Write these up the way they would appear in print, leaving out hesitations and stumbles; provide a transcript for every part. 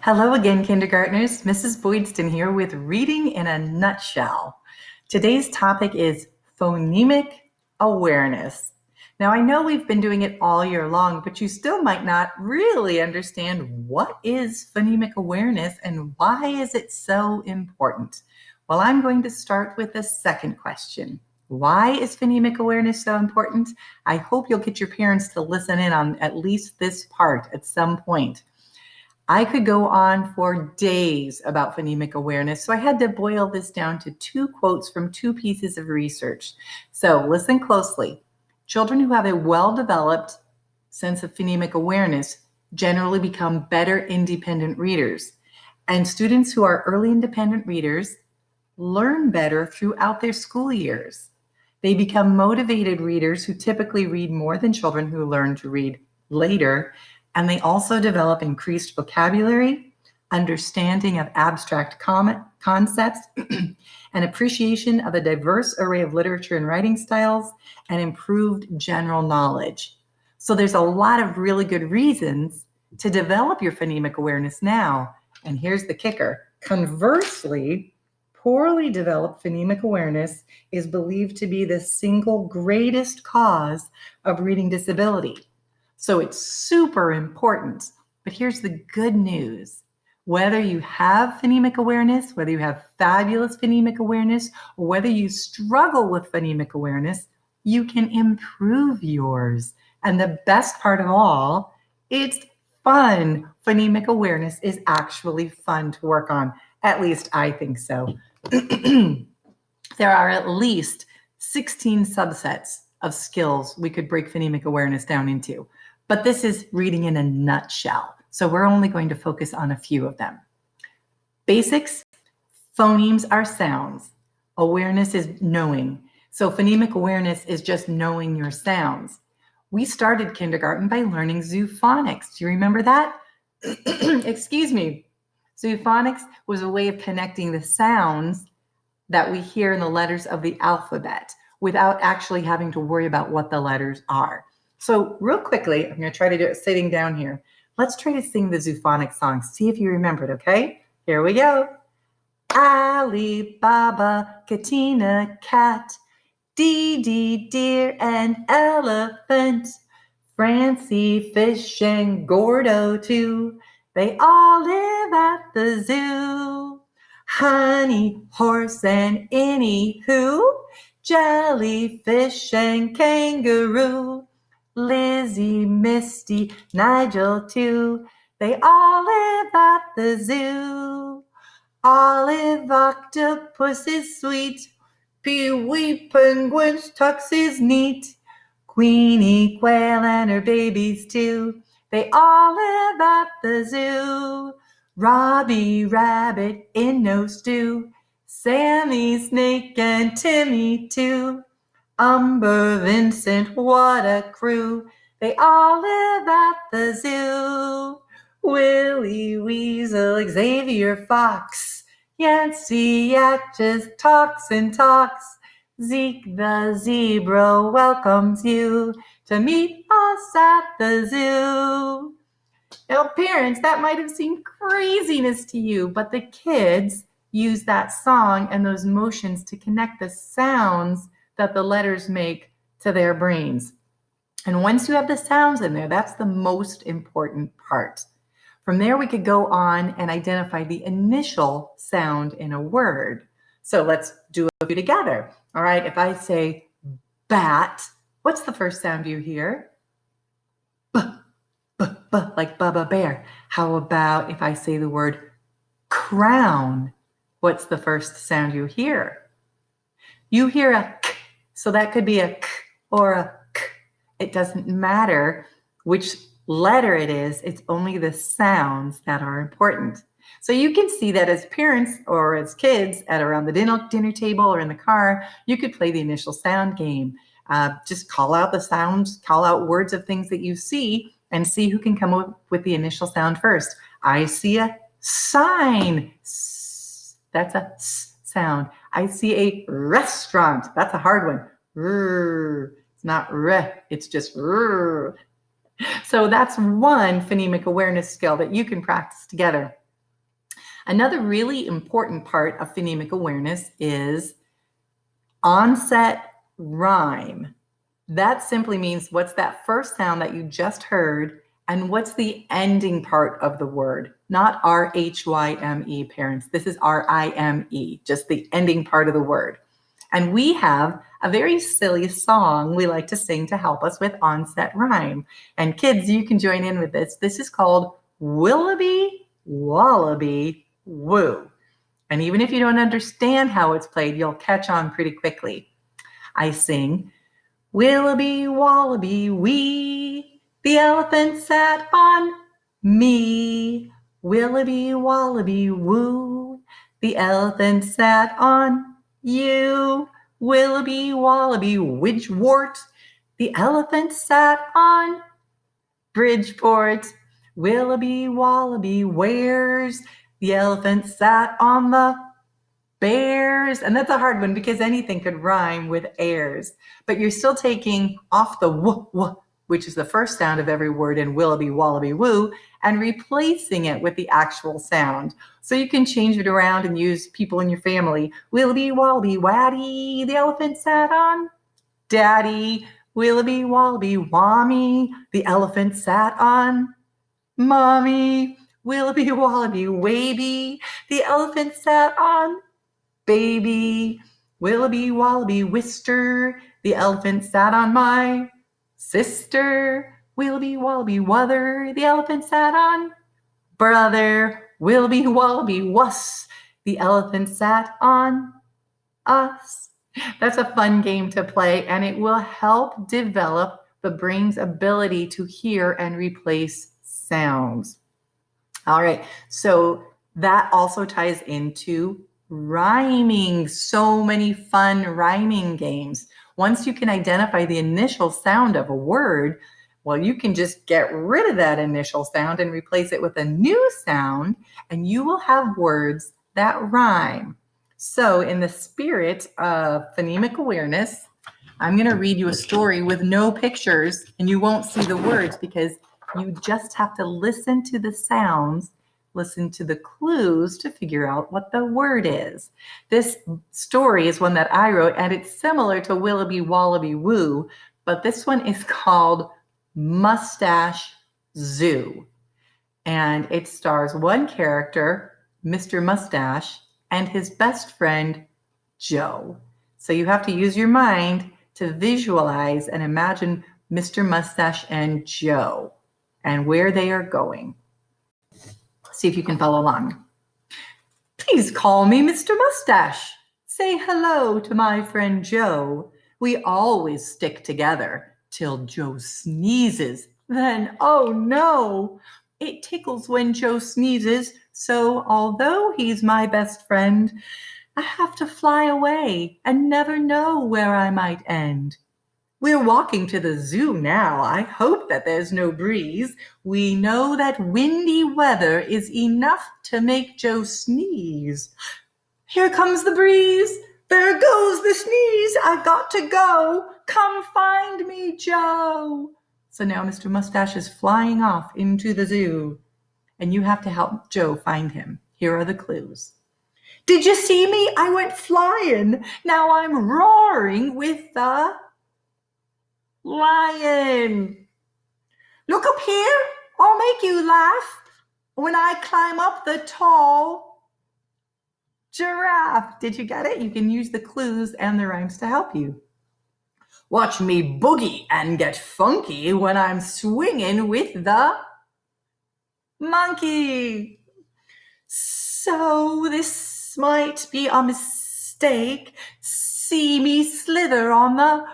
Hello again, kindergartners. Mrs. Boydston here with Reading in a Nutshell. Today's topic is phonemic awareness. Now, I know we've been doing it all year long, but you still might not really understand what is phonemic awareness and why is it so important. Well, I'm going to start with the second question. Why is phonemic awareness so important? I hope you'll get your parents to listen in on at least this part at some point. I could go on for days about phonemic awareness, so I had to boil this down to two quotes from two pieces of research. So listen closely. Children who have a well-developed sense of phonemic awareness generally become better independent readers. And students who are early independent readers learn better throughout their school years. They become motivated readers who typically read more than children who learn to read later, and they also develop increased vocabulary, understanding of abstract concepts, an appreciation of a diverse array of literature and writing styles, and improved general knowledge. So there's a lot of really good reasons to develop your phonemic awareness now. And here's the kicker. Conversely, poorly developed phonemic awareness is believed to be the single greatest cause of reading disability. So it's super important. But here's the good news. Whether you have phonemic awareness, whether you have fabulous phonemic awareness, or whether you struggle with phonemic awareness, you can improve yours. And the best part of all, it's fun. Phonemic awareness is actually fun to work on. At least I think so. There are at least 16 subsets of skills we could break phonemic awareness down into. But this is reading in a nutshell, so we're only going to focus on a few of them. Basics, phonemes are sounds. Awareness is knowing. So phonemic awareness is just knowing your sounds. We started kindergarten by learning zoophonics. Do you remember that? Excuse me. Zoophonics was a way of connecting the sounds that we hear in the letters of the alphabet without actually having to worry about what the letters are. So real quickly, I'm going to try to do it sitting down here. Let's try to sing the zoophonic song. See if you remember it, okay? Here we go. Ali, Baba, Katina, cat, Dee, deer, and elephant, Francie, fish, and Gordo, too. They all live at the zoo. Honey, horse, and anywho, jellyfish and kangaroo. Lizzie, Misty, Nigel too. They all live at the zoo. Olive, octopus is sweet. Pee-wee, penguin's tux is neat. Queenie, quail, and her babies too. They all live at the zoo. Robbie, rabbit, in no stew. Sammy, snake, and Timmy too. Umber, Vincent, what a crew. They all live at the zoo. Willie, Weasel, Xavier, Fox. Yancey, Yak just talks and talks. Zeke the zebra welcomes you to meet us at the zoo. Now, parents, that might have seemed craziness to you, but the kids use that song and those motions to connect the sounds that the letters make to their brains. And once you have the sounds in there, that's the most important part. From there, we could go on and identify the initial sound in a word. So let's do a few together. All right, if I say bat, what's the first sound you hear? B, b, b, like Bubba Bear. How about if I say the word crown? What's the first sound you hear? You hear a k, so that could be a k or a k. It doesn't matter which letter it is, it's only the sounds that are important. So you can see that as parents or as kids at around the dinner table or in the car, you could play the initial sound game. Just call out the sounds, call out words of things that you see, and see who can come up with the initial sound first. I see a sign. That's a s sound. I see a restaurant. That's a hard one. It's not re, it's just r. So that's one phonemic awareness skill that you can practice together. Another really important part of phonemic awareness is onset rhyme. That simply means what's that first sound that you just heard and what's the ending part of the word, not R-H-Y-M-E, parents. This is R-I-M-E, just the ending part of the word. And we have a very silly song we like to sing to help us with onset rhyme. And kids, you can join in with this. This is called Willoughby Wallaby Woo. And even if you don't understand how it's played, you'll catch on pretty quickly. I sing, Willoughby Wallaby Wee, the elephant sat on me. Willoughby Wallaby Woo, the elephant sat on you. Willoughby Wallaby Widgewort, the elephant sat on Bridgeport. Willoughby Wallaby Wares, the elephant sat on the bears. And that's a hard one because anything could rhyme with airs, but you're still taking off the w, which is the first sound of every word in Willoughby Wallaby Woo, and replacing it with the actual sound. So you can change it around and use people in your family. Willoughby Wallaby Waddy, the elephant sat on Daddy. Willoughby Wallaby Wommy, the elephant sat on Mommy. Willoughby Wallaby Waby, the elephant sat on Baby. Willoughby Wallaby Wister, the elephant sat on my sister. Willoughby Wallaby Wuther, the elephant sat on brother. Willoughby Wallaby Wuss, the elephant sat on us. That's a fun game to play, and it will help develop the brain's ability to hear and replace sounds. All right, so that also ties into rhyming. So many fun rhyming games. Once you can identify the initial sound of a word, well, you can just get rid of that initial sound and replace it with a new sound, and you will have words that rhyme. So in the spirit of phonemic awareness, I'm going to read you a story with no pictures, and you won't see the words because you just have to listen to the sounds, listen to the clues to figure out what the word is. This story is one that I wrote, and it's similar to Willoughby Wallaby Woo, but this one is called Mustache Zoo. And it stars one character, Mr. Mustache, and his best friend, Joe. So you have to use your mind to visualize and imagine Mr. Mustache and Joe and where they are going. See if you can follow along. Please call me Mr. Mustache. Say hello to my friend Joe. We always stick together till Joe sneezes. Then, oh no, it tickles when Joe sneezes. So although he's my best friend, I have to fly away and never know where I might end. We're walking to the zoo now. I hope that there's no breeze. We know that windy weather is enough to make Joe sneeze. Here comes the breeze. There goes the sneeze. I've got to go. Come find me, Joe. So now Mr. Mustache is flying off into the zoo, and you have to help Joe find him. Here are the clues. Did you see me? I went flying. Now I'm roaring with the lion. Look up here. I'll make you laugh when I climb up the tall giraffe. Did you get it? You can use the clues and the rhymes to help you. Watch me boogie and get funky when I'm swinging with the monkey. So this might be a mistake. See me slither on the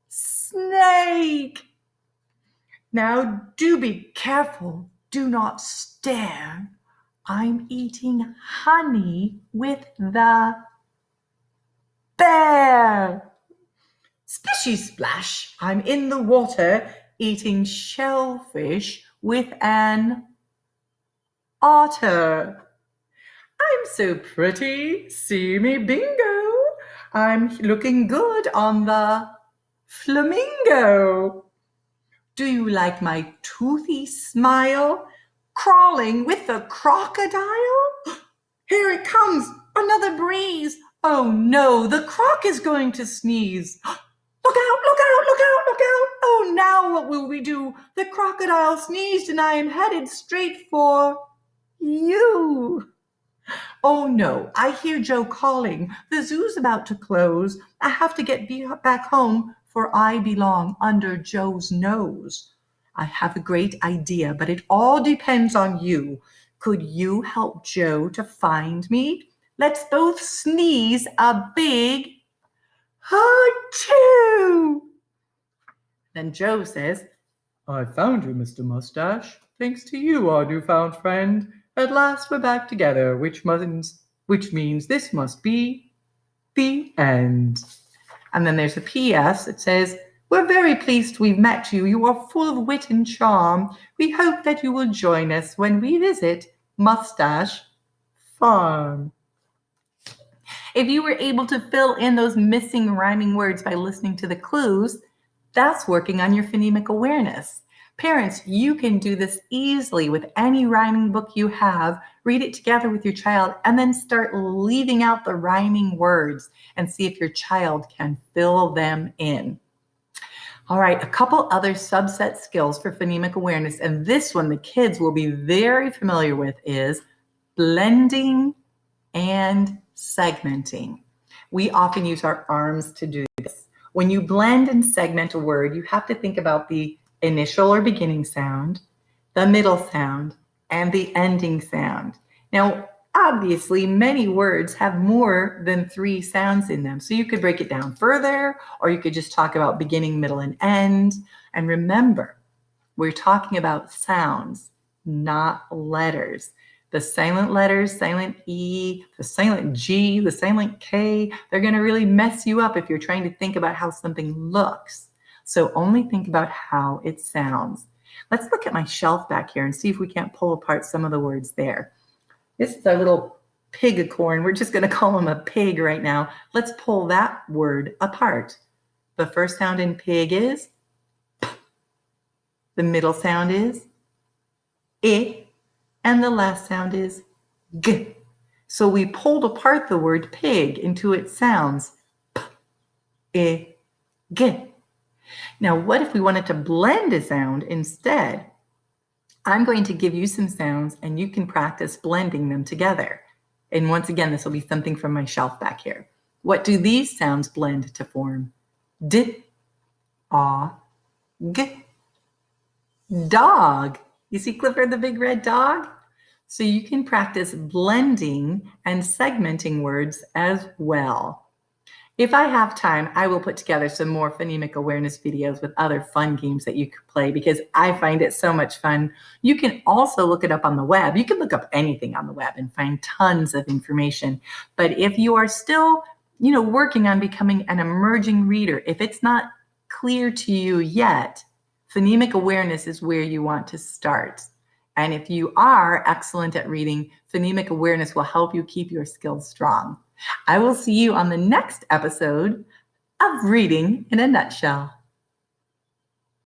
snake. Now do be careful. Do not stare. I'm eating honey with the bear. Splishy splash. I'm in the water eating shellfish with an otter. I'm so pretty. See me bingo. I'm looking good on the flamingo. Do you like my toothy smile? Crawling with the crocodile? Here it comes, another breeze. Oh no, the croc is going to sneeze. Look out, look out, look out, look out. Oh, now what will we do? The crocodile sneezed and I am headed straight for you. Oh no, I hear Joe calling. The zoo's about to close. I have to get back home, for I belong under Joe's nose. I have a great idea, but it all depends on you. Could you help Joe to find me? Let's both sneeze a big achoo. Then Joe says, I found you, Mr. Mustache. Thanks to you, our newfound friend. At last we're back together, which means this must be the end. And then there's a PS. It says, we're very pleased we've met you. You are full of wit and charm. We hope that you will join us when we visit Mustache Farm. If you were able to fill in those missing rhyming words by listening to the clues, that's working on your phonemic awareness. Parents, you can do this easily with any rhyming book you have. Read it together with your child and then start leaving out the rhyming words and see if your child can fill them in. All right, a couple other subset skills for phonemic awareness, and this one the kids will be very familiar with, is blending and segmenting. We often use our arms to do this. When you blend and segment a word, you have to think about the initial or beginning sound, the middle sound, and the ending sound. Now, obviously, many words have more than 3 sounds in them. So you could break it down further, or you could just talk about beginning, middle, and end. And remember, we're talking about sounds, not letters. The silent letters, silent E, the silent G, the silent K, they're going to really mess you up if you're trying to think about how something looks. So only think about how it sounds. Let's look at my shelf back here and see if we can't pull apart some of the words there. This is our little pigicorn. We're just going to call him a pig right now. Let's pull that word apart. The first sound in pig is P. The middle sound is I. And the last sound is G. So we pulled apart the word pig into its sounds. P, I, G. Now, what if we wanted to blend a sound instead? I'm going to give you some sounds and you can practice blending them together. And once again, this will be something from my shelf back here. What do these sounds blend to form? D, A, G. Dog. You see Clifford the big red dog? So you can practice blending and segmenting words as well. If I have time, I will put together some more phonemic awareness videos with other fun games that you could play because I find it so much fun. You can also look it up on the web. You can look up anything on the web and find tons of information. But if you are still, working on becoming an emerging reader, if it's not clear to you yet, phonemic awareness is where you want to start. And if you are excellent at reading, phonemic awareness will help you keep your skills strong. I will see you on the next episode of Reading in a Nutshell.